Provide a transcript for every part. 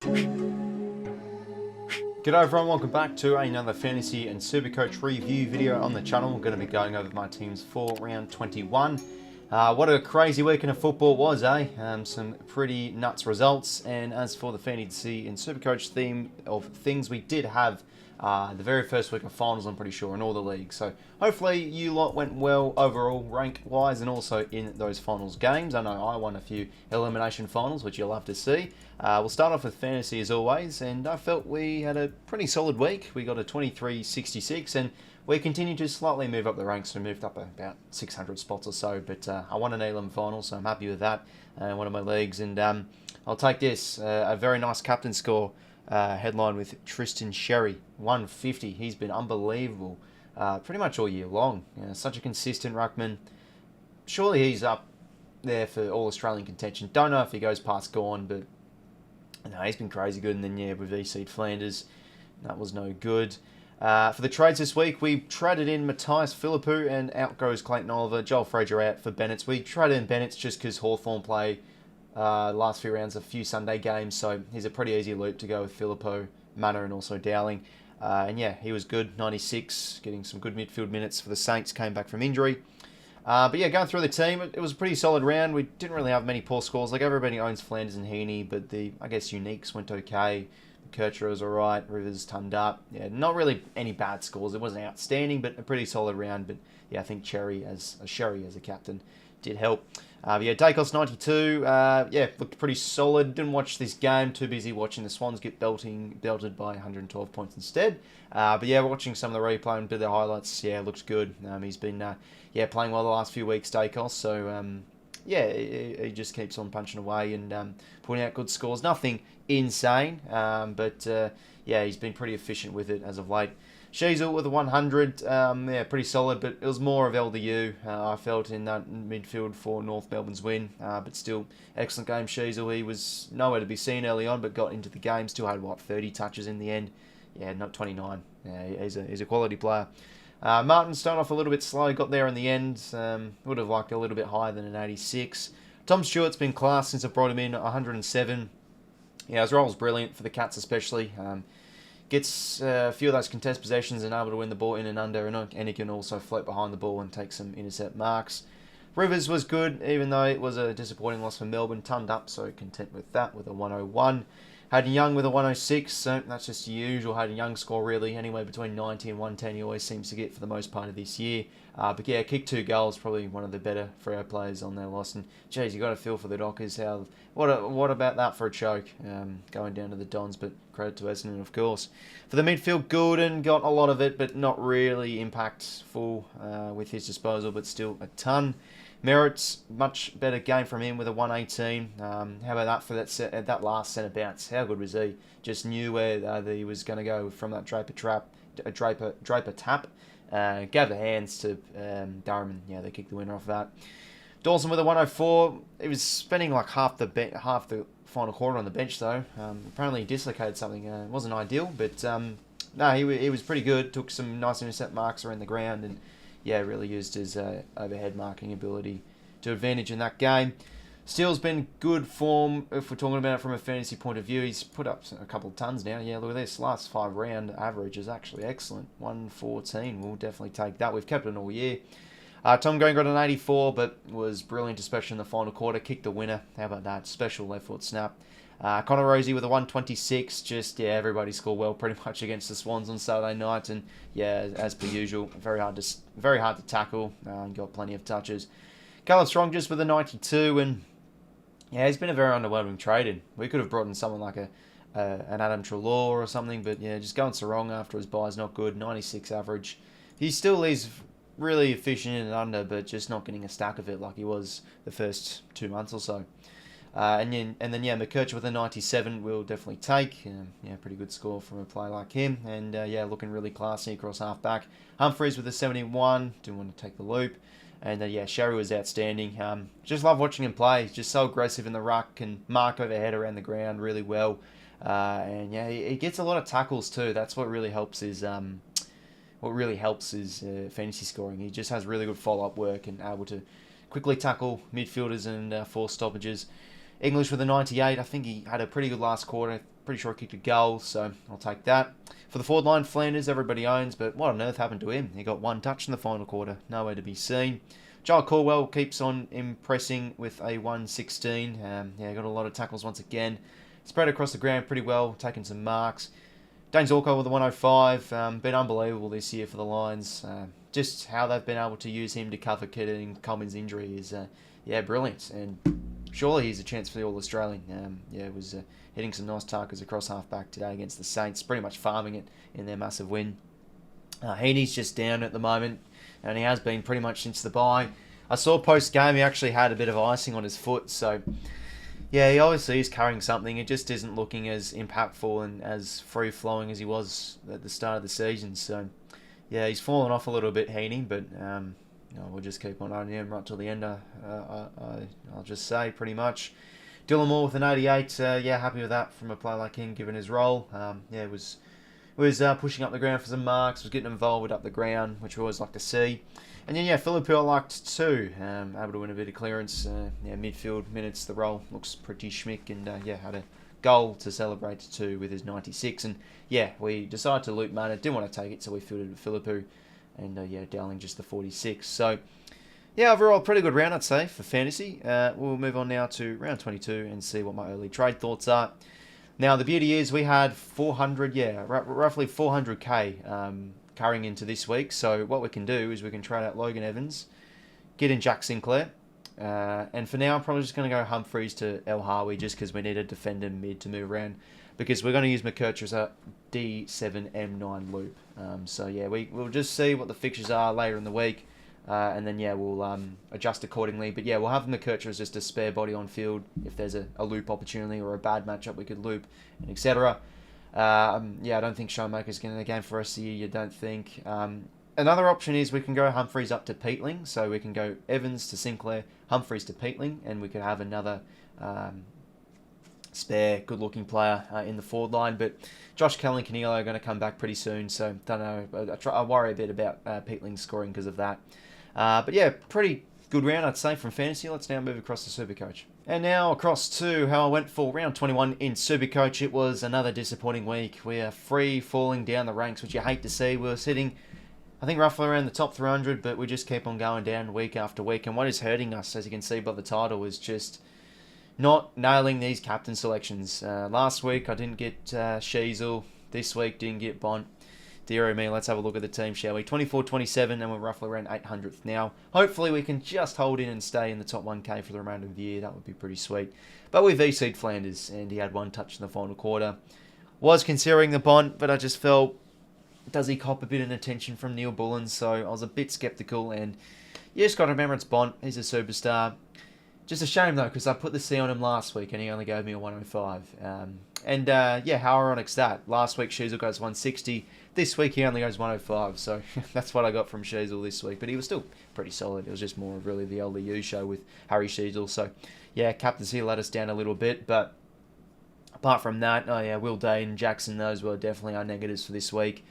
G'day everyone, welcome back to another Fantasy and SuperCoach review video on the channel. We're going to be going over my teams for round 21. What a crazy weekend of football it was, eh? Some pretty nuts results. And as for the Fantasy and SuperCoach theme of things, we did have the very first week of finals, I'm pretty sure, in all the leagues. So hopefully you lot went well overall, rank-wise, and also in those finals games. I know I won a few elimination finals, which you'll love to see. We'll start off with Fantasy as always, and I felt we had a pretty solid week. We got a 23-66, and we continued to slightly move up the ranks. We moved up about 600 spots or so, but I won an elim final, so I'm happy with that in one of my leagues. And I'll take this, a very nice captain score. Headline with Tristan Xerri, 150. He's been unbelievable pretty much all year long. Such a consistent ruckman. Surely he's up there for All-Australian contention. Don't know if he goes past Gawn, but no, he's been crazy good. And then, yeah, with 𝐕𝐶 Flanders, that was no good. For the trades this week, we traded in 𝘬𝐶𝐰𝗶𝗶, and out goes Clayton Oliver. Joel Frazier out for Bennett's. We traded in Bennett's just because Hawthorn play last few rounds, a few Sunday games, so he's a pretty easy loop to go with Philippou, Manor, and also Dowling. And yeah, he was good, 96, getting some good midfield minutes for the Saints, came back from injury. But yeah, going through the team, it was a pretty solid round. We didn't really have many poor scores. Like, everybody owns Flanders and Heaney, but the, I guess, 𝐸𝐸𝐿𝐿 went okay. 𝐸𝐿𝐴 was alright, Rivers turned up. Yeah, not really any bad scores. It wasn't outstanding, but a pretty solid round. But yeah, I think Xerri as a captain did help. Yeah, 𝐷𝐿𝐴 92, yeah, looked pretty solid. Didn't watch this game, too busy watching the Swans get belted by 112 points instead. But yeah, watching some of the replay and a bit of the highlights, yeah, looks good. He's been, yeah, playing well the last few weeks, 𝐷𝐿𝐴, so yeah, he just keeps on punching away and putting out good scores. Nothing insane, but yeah, he's been pretty efficient with it as of late. 𝐓𝐡𝐿 with a 100, yeah, pretty solid, but it was more of LDU, I felt, in that midfield for North Melbourne's win. But still, excellent game, 𝐓𝐡𝐿. He was nowhere to be seen early on, but got into the game, still had, what, 30 touches in the end? Yeah, not 29. Yeah, he's a quality player. Martin started off a little bit slow, got there in the end. Would have liked a little bit higher than an 86. Tom Stewart's been class since I brought him in, 107. Yeah, his role's brilliant for the Cats especially. Gets a few of those contest possessions and able to win the ball in and under, and he can also float behind the ball and take some intercept marks. Rivers was good, even though it was a disappointing loss for Melbourne. Turned up, so content with that, with a 101. Hayden Young with a 106, so that's just the usual Hayden Young score, really. Anywhere between 90 and 110 he always seems to get for the most part of this year. But yeah, kicked 2 goals, probably one of the better Freo players on their loss. And geez, you got to feel for the Dockers. What about that for a choke, going down to the Dons? But credit to Essendon, of course. For the midfield, Goulden got a lot of it, but not really impactful with his disposal, but still a ton. Merritt's much better game from him with a 118. How about that for that last centre bounce? How good was he? Just knew where he was going to go from that Draper tap. Gave the hands to Durham. Yeah, they kicked the winner off that. Dawson with a 104. He was spending like half the final quarter on the bench though. Apparently he dislocated something. It wasn't ideal, but no, he was pretty good. Took some nice intercept marks around the ground and yeah, really used his overhead marking ability to advantage in that game. Steele's been good form, if we're talking about it from a fantasy point of view. He's put up a couple of tons now. Yeah, look at this. Last 5 round average is actually excellent. 114. We'll definitely take that. We've kept it all year. Tom Green got an 84, but was brilliant, especially in the final quarter. Kicked the winner. How about that? Special left foot snap. Connor Rosie with a 126. Just, yeah, everybody scored well pretty much against the Swans on Saturday night. And, yeah, as per usual, very hard to tackle. Got plenty of touches. Caleb Strong just with a 92. And, yeah, he's been a very underwhelming trade. We could have brought in someone like an Adam Treloar or something. But, yeah, just going Sarong after his bye is not good. 96 average. He still is really efficient in and under, but just not getting a stack of it like he was the first 2 months or so. And then yeah, 𝐸𝐿𝐴 with a 97 we'll definitely take. Yeah, pretty good score from a player like him. And yeah, looking really classy across half back. Humphreys with a 71. Didn't want to take the loop. And yeah, Xerri was outstanding. Just love watching him play. He's just so aggressive in the ruck, can mark overhead around the ground really well. And yeah, he gets a lot of tackles too. That's what really helps his fantasy scoring. He just has really good follow-up work and able to quickly tackle midfielders and force stoppages. English with a 98. I think he had a pretty good last quarter. Pretty sure he kicked a goal, so I'll take that. For the forward line, Flanders, everybody owns, but what on earth happened to him? He got one touch in the final quarter. Nowhere to be seen. Giles Caldwell keeps on impressing with a 116. Yeah, got a lot of tackles once again. Spread across the ground pretty well, taking some marks. Dane Zorko with the 105. Been unbelievable this year for the Lions. Just how they've been able to use him to cover 𝐓𝐡𝐞 injury is, yeah, brilliant. And surely he's a chance for the All-Australian. Yeah, was hitting some nice targets across half-back today against the Saints. Pretty much farming it in their massive win. Heaney's just down at the moment, and he has been pretty much since the bye. I saw post-game he actually had a bit of icing on his foot, so yeah, he obviously is carrying something. It just isn't looking as impactful and as free-flowing as he was at the start of the season. So yeah, he's fallen off a little bit, Heaney, but we'll just keep on owning him right till the end. I'll just say, pretty much. Dylan Moore with an 88. Yeah, happy with that from a player like him, given his role. Yeah, was pushing up the ground for some marks, was getting involved up the ground, which we always like to see. And then, yeah, 𝐓𝐴𝐵 I liked too. Able to win a bit of clearance. Yeah, midfield minutes, the role looks pretty schmick, and yeah, had a goal to celebrate too with his 96. And yeah, we decided to loop mana. Didn't want to take it, so we fielded with 𝐓𝐴𝐵, and yeah, Dowling just the 46. So yeah, overall, pretty good round, I'd say, for fantasy. We'll move on now to round 22 and see what my early trade thoughts are. Now, the beauty is we had 400, yeah, roughly 400k carrying into this week. So what we can do is we can trade out Logan Evans, get in Jack Sinclair, and for now I'm probably just going to go Humphreys to 𝐼𝐻𝐸 just because we need a defender mid to move around, because we're going to use 𝐸𝐸𝐿 as a D7M9 loop. So yeah, we'll just see what the fixtures are later in the week. And then, yeah, we'll adjust accordingly. But, yeah, we'll have 𝐸𝐸𝐿 as just a spare body on field if there's a loop opportunity or a bad matchup we could loop, and etc. Yeah, I don't think Schoenmaker's getting the game for us here, you don't think. Another option is we can go Humphreys up to Peatling. So we can go Evans to Sinclair, Humphreys to Peatling, and we could have another spare, good-looking player in the forward line. But Josh Kelly and 𝐚𝐭𝐞𝐬 are going to come back pretty soon, so don't know. I worry a bit about Peatling scoring because of that. But yeah, pretty good round, I'd say, from fantasy. Let's now move across to SuperCoach. And now across to how I went for round 21 in SuperCoach. It was another disappointing week. We are free falling down the ranks, which you hate to see. We were sitting, I think, roughly around the top 300, but we just keep on going down week after week. And what is hurting us, as you can see by the title, is just not nailing these captain selections. Last week I didn't get 𝐓𝐡𝐿. This week didn't get BONT. Dear me, let's have a look at the team, shall we? 24-27, and we're roughly around 800th now. Hopefully we can just hold in and stay in the top 1k for the remainder of the year. That would be pretty sweet. But we VC'd Flanders, and he had one touch in the final quarter. Was considering the BONT, but I just felt, does he cop a bit of attention from Neil Bullen? So I was a bit sceptical, and you just got to remember it's BONT. He's a superstar. Just a shame, though, because I put the C on him last week, and he only gave me a 105. Yeah, how ironic's that? Last week 𝐓𝐡𝐿 goes 160. This week he only goes 105, so that's what I got from 𝐓𝐡𝐿 this week. But he was still pretty solid. It was just more of really the LDU show with Harry 𝐓𝐡𝐿. So yeah, captaincy let us down a little bit. But apart from that, oh yeah, Will Day and Jackson, those were definitely our negatives for this week.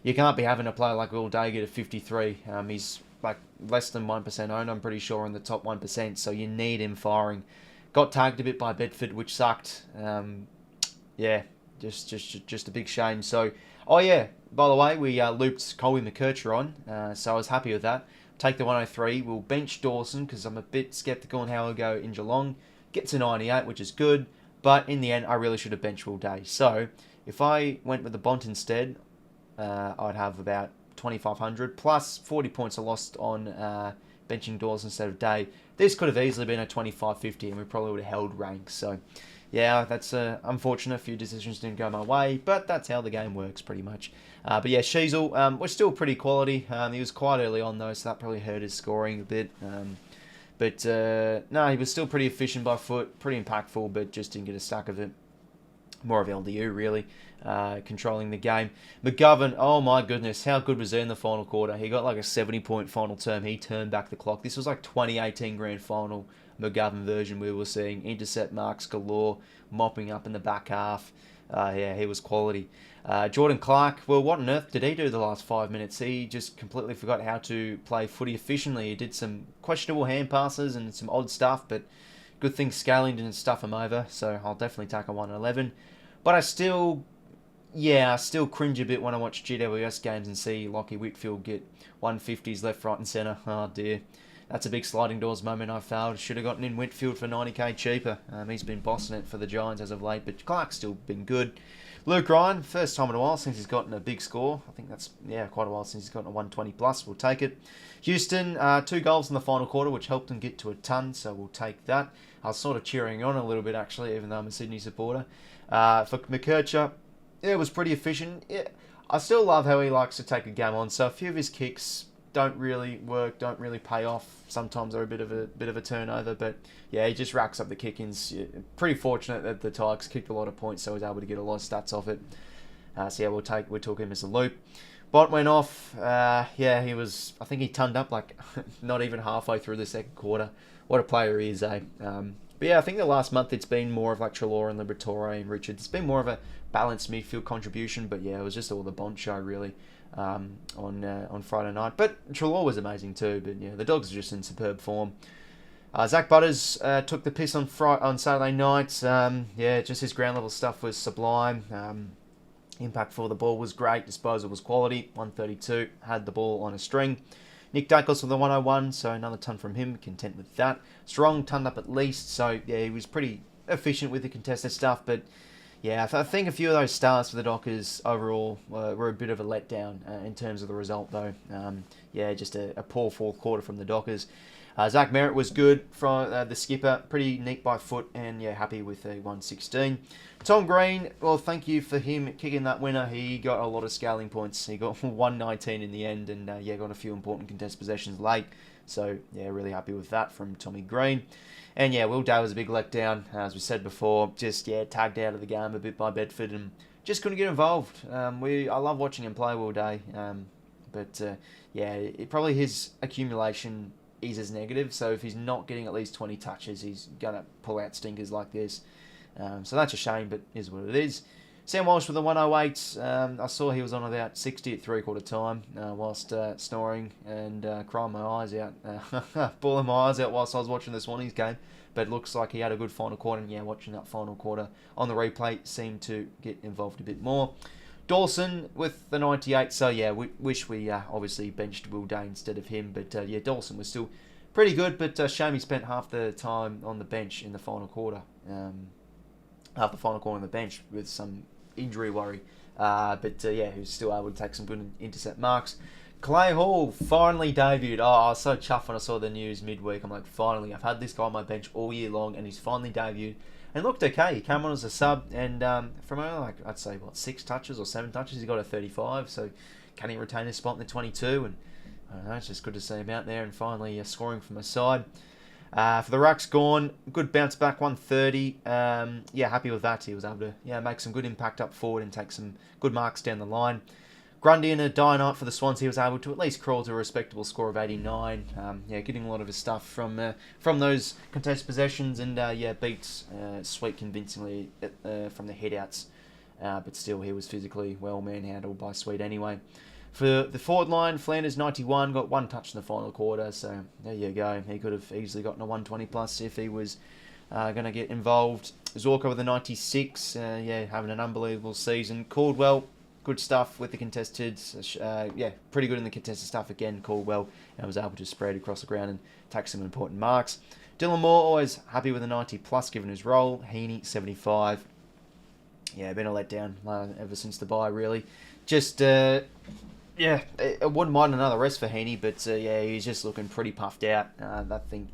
You can't be having a player like Will Day get a 53. He's like less than 1% owned, I'm pretty sure, in the top 1%. So you need him firing. Got tagged a bit by Bedford, which sucked. Yeah, just a big shame. So, oh yeah, by the way, we looped Colby McKercher on, so I was happy with that. Take the 103. We'll bench Dawson because I'm a bit sceptical on how he'll go in Geelong. Get to 98, which is good, but in the end, I really should have benched Will Day. So, if I went with the BONT instead, I'd have about 2,500 plus 40 points I lost on benching Dawson instead of Day. This could have easily been a 25-50, and we probably would have held ranks. So, yeah, that's unfortunate. A few decisions didn't go my way, but that's how the game works pretty much. But yeah, 𝐓𝐡𝐿 was still pretty quality. He was quite early on though, so that probably hurt his scoring a bit. But no, he was still pretty efficient by foot, pretty impactful, but just didn't get a stack of it. More of LDU really, controlling the game. McGovern, oh my goodness, how good was he in the final quarter? He got like a 70-point final term. He turned back the clock. This was like 2018 grand final McGovern version we were seeing. Intercept marks galore, mopping up in the back half. Yeah, he was quality. Jordan Clark, well, what on earth did he do the last 5 minutes? He just completely forgot how to play footy efficiently. He did some questionable hand passes and some odd stuff, but good thing scaling didn't stuff him over, so I'll definitely take a 111. But I still cringe a bit when I watch GWS games and see Lachie Whitfield get 150s left, right and centre. Oh dear. That's a big sliding doors moment I failed. Should have gotten in Whitfield for 90k cheaper. He's been bossing it for the Giants as of late, but Clark's still been good. Luke Ryan, first time in a while since he's gotten a big score. I think that's, quite a while since he's gotten a 120 plus. We'll take it. Houston, 2 goals in the final quarter, which helped him get to a ton, so we'll take that. I was sort of cheering on a little bit, actually, even though I'm a Sydney supporter. For 𝐓𝐡𝐞, it was pretty efficient. I still love how he likes to take a game on, so a few of his kicks don't really work, don't really pay off. Sometimes they're a bit of a turnover, but yeah, he just racks up the kick-ins. Pretty fortunate that the Tigers kicked a lot of points, so he's able to get a lot of stats off it. So yeah, we'll talk him as a loop. BONT went off. He was. I think he turned up like not even halfway through the second quarter. What a player he is, eh? But yeah, I think the last month it's been more of like Treloar and Liberatore and Richards. It's been more of a balanced midfield contribution, but yeah, it was just all the BONT show really. On Friday night, but Treloar was amazing too. But yeah, the Dogs are just in superb form. Zach Butters took the piss on Saturday night. Just his ground level stuff was sublime. Impact for the ball was great. Disposal was quality. 132 had the ball on a string. Nick Dackles with the 101, so another ton from him. Content with that. Strong tonned up at least, so yeah, he was pretty efficient with the contested stuff, but. Yeah, I think a few of those starts for the Dockers overall were a bit of a letdown in terms of the result, though. Just a poor fourth quarter from the Dockers. Zach Merritt was good from the skipper, pretty neat by foot, and yeah, happy with a 116. Tom Green, well, thank you for him kicking that winner. He got a lot of scaling points. He got 119 in the end, and got a few important contest possessions late. So yeah, really happy with that from Tommy Green. And yeah, Will Day was a big letdown, as we said before. Just tagged out of the game a bit by Bedford and just couldn't get involved. I love watching him play, Will Day, probably his accumulation is as negative. So if he's not getting at least 20 touches, he's gonna pull out stinkers like this. So that's a shame, but is what it is. Sam Walsh with the 108. I saw he was on about 60 at three-quarter time whilst snoring and crying my eyes out, bawling my eyes out whilst I was watching the Swannies game. But it looks like he had a good final quarter, and watching that final quarter on the replay seemed to get involved a bit more. Dawson with the 98. So yeah, we wish we obviously benched Will Day instead of him. But Dawson was still pretty good, but shame he spent half the time on the bench in the final quarter. Half the final quarter on the bench with some injury worry, he was still able to take some good intercept marks. Clay Hall finally debuted. I was so chuffed when I saw the news midweek. I'm like, finally, I've had this guy on my bench all year long, and he's finally debuted and looked okay. He came on as a sub, and from I'd say 6 touches or 7 touches, he got a 35. So can he retain his spot in the 22? And I don't know, it's just good to see him out there and finally scoring from a side. For the Rucks, gone. Good bounce back, 130. Happy with that. He was able to make some good impact up forward and take some good marks down the line. Grundy in a dire night for the Swans. He was able to at least crawl to a respectable score of 89. Getting a lot of his stuff from those contested possessions and beat Sweet convincingly from the headouts. But still, he was physically well manhandled by Sweet anyway. For the forward line, Flanders 91, got 1 touch in the final quarter, so there you go. He could have easily gotten a 120 plus if he was going to get involved. Zorko with a 96, having an unbelievable season. Caldwell, good stuff with the contested, pretty good in the contested stuff again, Caldwell, and was able to spread across the ground and take some important marks. Dylan Moore, always happy with a 90 plus given his role. Heaney, 75. Been a letdown ever since the bye, really. Just... I wouldn't mind another rest for Heaney, but he's just looking pretty puffed out. That thing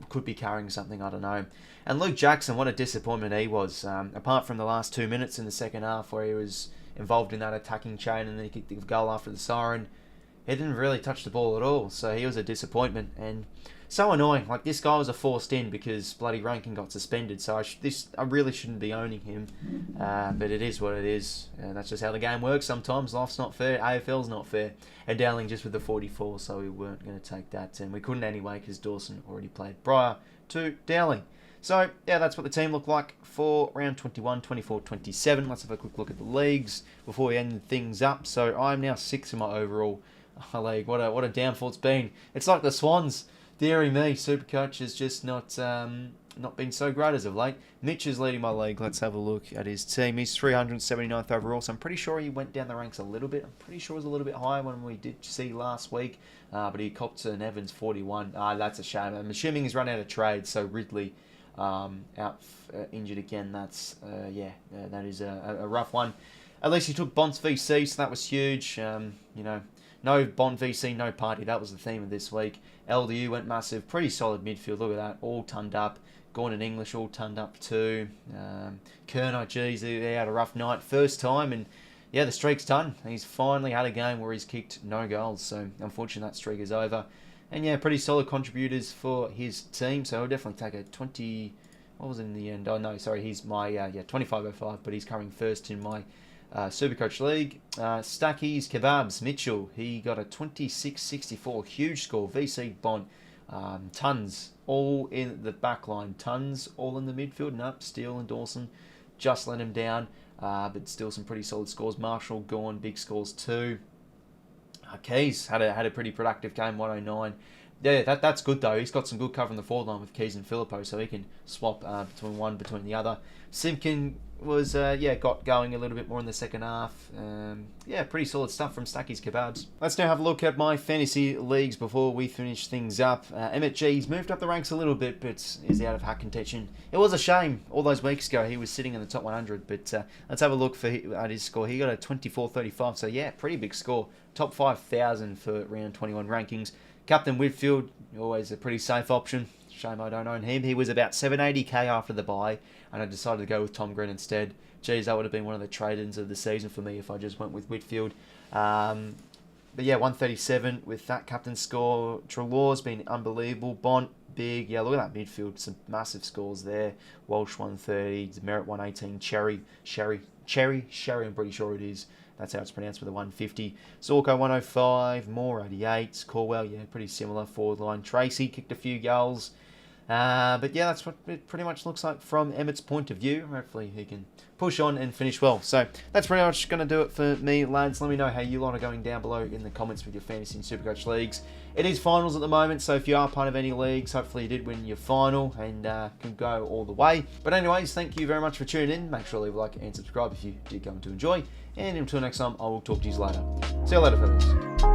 could be carrying something, I don't know. And Luke Jackson, what a disappointment he was. Apart from the last 2 minutes in the second half where he was involved in that attacking chain and then he kicked the goal after the siren, he didn't really touch the ball at all. So he was a disappointment and so annoying. Like, this guy was a forced in because bloody Rankin got suspended. So I really shouldn't be owning him. But it is what it is. And that's just how the game works sometimes. Life's not fair. AFL's not fair. And Dowling just with the 44, so we weren't going to take that. And we couldn't anyway because Dawson already played prior to Dowling. So, that's what the team looked like for round 21, 24, 27. Let's have a quick look at the leagues before we end things up. So, I'm now 6th in my overall league. What a downfall it's been. It's like the Swans. Deary me, SuperCoach is just not not been so great as of late. Mitch is leading my league. Let's have a look at his team. He's 379th overall, so I'm pretty sure he went down the ranks a little bit. I'm pretty sure it was a little bit higher when we did see last week, but he copped an Evans 41. That's a shame. I'm assuming he's run out of trade, so Ridley injured again. That's that is a rough one. At least he took BONT VC, so that was huge. No BONT VC, no party. That was the theme of this week. LDU went massive. Pretty solid midfield. Look at that. All tonned up. Gordon English all tonned up too. Kerno, geez, he had a rough night. First time, and yeah, the streak's done. He's finally had a game where he's kicked no goals. So unfortunately, that streak is over. And yeah, pretty solid contributors for his team. So I'll definitely take a 20... What was it in the end? Oh no, sorry. He's my 2505, but he's coming first in my SuperCoach League. 𝐓𝐡𝐞 𝐎𝐥𝐝 Mitchell, he got a 26.64, huge score. VC BONT, tons all in the back line, tons all in the midfield. Nope, Steele and Dawson just let him down, but still some pretty solid scores. Marshall, Gawn, big scores too. Keys had a pretty productive game, 109. Yeah, that's good though. He's got some good cover in the forward line with Keys and 𝐓𝐿𝐴, so he can swap between the other. Simpkin was got going a little bit more in the second half. Pretty solid stuff from 𝐓𝐡𝐞 𝐎𝐥𝐝. Let's now have a look at my fantasy leagues before we finish things up. 𝐬𝐿𝐴 moved up the ranks a little bit, but is out of hack contention. It was a shame. All those weeks ago, he was sitting in the top 100, but let's have a look at his score. He got a 24.35, so yeah, pretty big score. Top 5,000 for round 21 rankings. Captain Whitfield, always a pretty safe option. Shame I don't own him. He was about 780k after the bye, and I decided to go with Tom Green instead. Geez, that would have been one of the trade-ins of the season for me if I just went with Whitfield. But yeah, 137 with that captain score. Treloar's been unbelievable. BONT, big. Yeah, look at that midfield. Some massive scores there. Walsh 130, Merritt 118, Sherry, I'm pretty sure it is. That's how it's pronounced with a 150. 𝐸𝐿𝐴 105, Moore 88, Caldwell, yeah, pretty similar forward line. Tracy kicked a few goals. But yeah, that's what it pretty much looks like from Emmett's point of view. Hopefully he can push on and finish well. So that's pretty much going to do it for me, lads. Let me know how you lot are going down below in the comments with your fantasy and SuperCoach leagues. It is finals at the moment, so if you are part of any leagues, hopefully you did win your final and can go all the way. But anyways, thank you very much for tuning in. Make sure to leave a like and subscribe if you did come to enjoy. And until next time, I will talk to you later. See you later, fellas.